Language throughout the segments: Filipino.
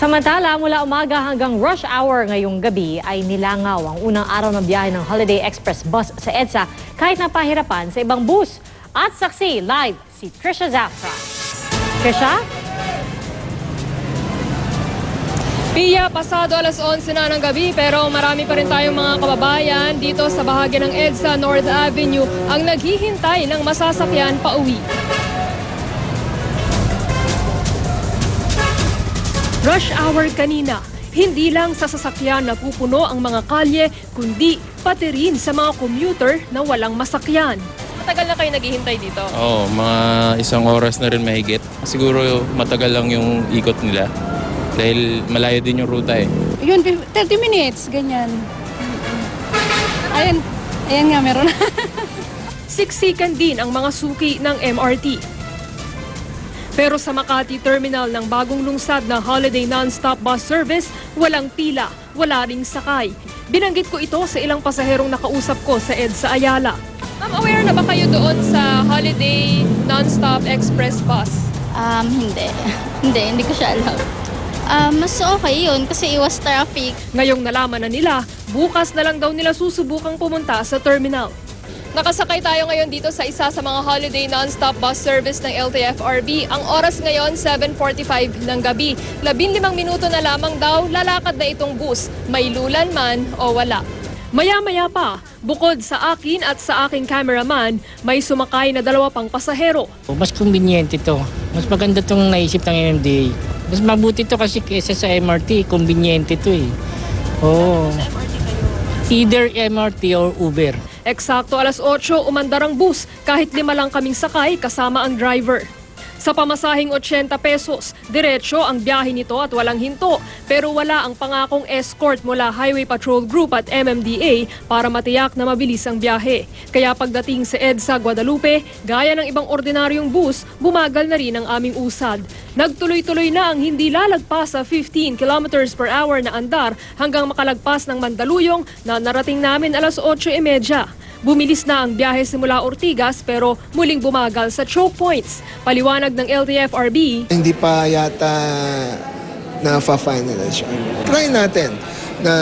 Samantala, mula umaga hanggang rush hour ngayong gabi ay nilangaw ang unang araw ng biyahe ng Holiday Express bus sa EDSA kahit napahirapan sa ibang bus. At saksi live si Trisha Zafra. Trisha? Pia, pasado alas 11 na ng gabi pero marami pa rin tayong mga kababayan dito sa bahagi ng EDSA North Avenue ang naghihintay ng masasakyan pauwi. Rush hour kanina, hindi lang sa sasakyan na pupuno ang mga kalye, kundi pati rin sa mga commuter na walang masakyan. Matagal na kayo naghihintay dito? Oo, mga isang oras na rin mahigit. Siguro matagal lang yung ikot nila dahil malayo din yung ruta eh. Yun, 30 minutes, ganyan. Ayan nga, meron. Siksikan din ang mga suki ng MRT. Pero sa Makati Terminal ng bagong lungsad na Holiday Non-Stop Bus Service, walang pila, wala ring sakay. Binanggit ko ito sa ilang pasaherong nakausap ko sa EDSA Ayala. Ma'am, aware na ba kayo doon sa Holiday Non-Stop Express Bus? Hindi ko siya alam. Mas okay yun kasi iwas traffic. Ngayong nalaman na nila, bukas na lang daw nila susubukang pumunta sa terminal. Nakasakay tayo ngayon dito sa isa sa mga holiday non-stop bus service ng LTFRB. Ang oras ngayon, 7:45 ng gabi. 15 minuto na lamang daw, lalakad na itong bus, may lulan man o wala. Maya-maya pa, bukod sa akin at sa aking cameraman, may sumakay na 2 pang pasahero. Mas convenient ito. Mas maganda itong naisip ng MMDA. Mas mabuti ito kasi kesa sa MRT, convenient ito eh. Oo. Either MRT or Uber. Eksakto alas 8, umandar ang bus kahit 5 lang kaming sakay kasama ang driver. Sa pamasahing 80 pesos, diretsyo ang biyahe nito at walang hinto. Pero wala ang pangakong escort mula Highway Patrol Group at MMDA para matiyak na mabilis ang biyahe. Kaya pagdating sa EDSA Guadalupe, gaya ng ibang ordinaryong bus, bumagal na rin ang aming usad. Nagtuloy-tuloy na ang hindi lalagpas sa 15 kilometers per hour na andar hanggang makalagpas ng Mandaluyong na narating namin alas 8:30. Bumilis na ang biyahe simula Ortigas pero muling bumagal sa choke points. Paliwanag ng LTFRB. Hindi pa yata na-finalize yun. Try natin na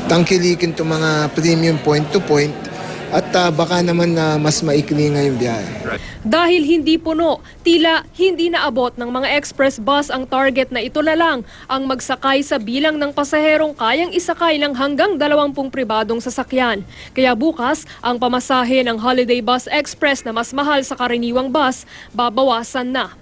tangkilikin itong mga premium point-to-point at baka naman na mas maikli nga yung biyahe. Dahil hindi puno, tila hindi naabot ng mga express bus ang target na ito na lang ang magsakay sa bilang ng pasaherong kayang isakay ng hanggang 20 pribadong sasakyan. Kaya bukas, ang pamasahe ng Holiday Bus Express na mas mahal sa karaniwang bus, babawasan na.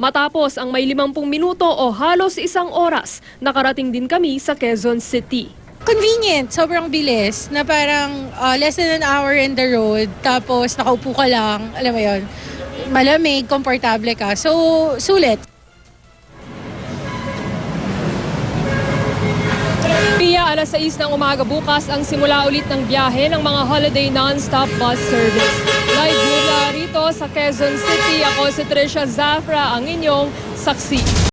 Matapos ang may 50 minuto o halos 1 oras, nakarating din kami sa Quezon City. Convenient, sobrang bilis, na parang less than an hour in the road, tapos nakaupo ka lang, alam mo yun, malamig, komportable ka, so sulit. Pia, alas 6 ng umaga bukas ang simula ulit ng biyahe ng mga holiday non-stop bus service. Live mula rito sa Quezon City, ako si Trisha Zafra, ang inyong saksi.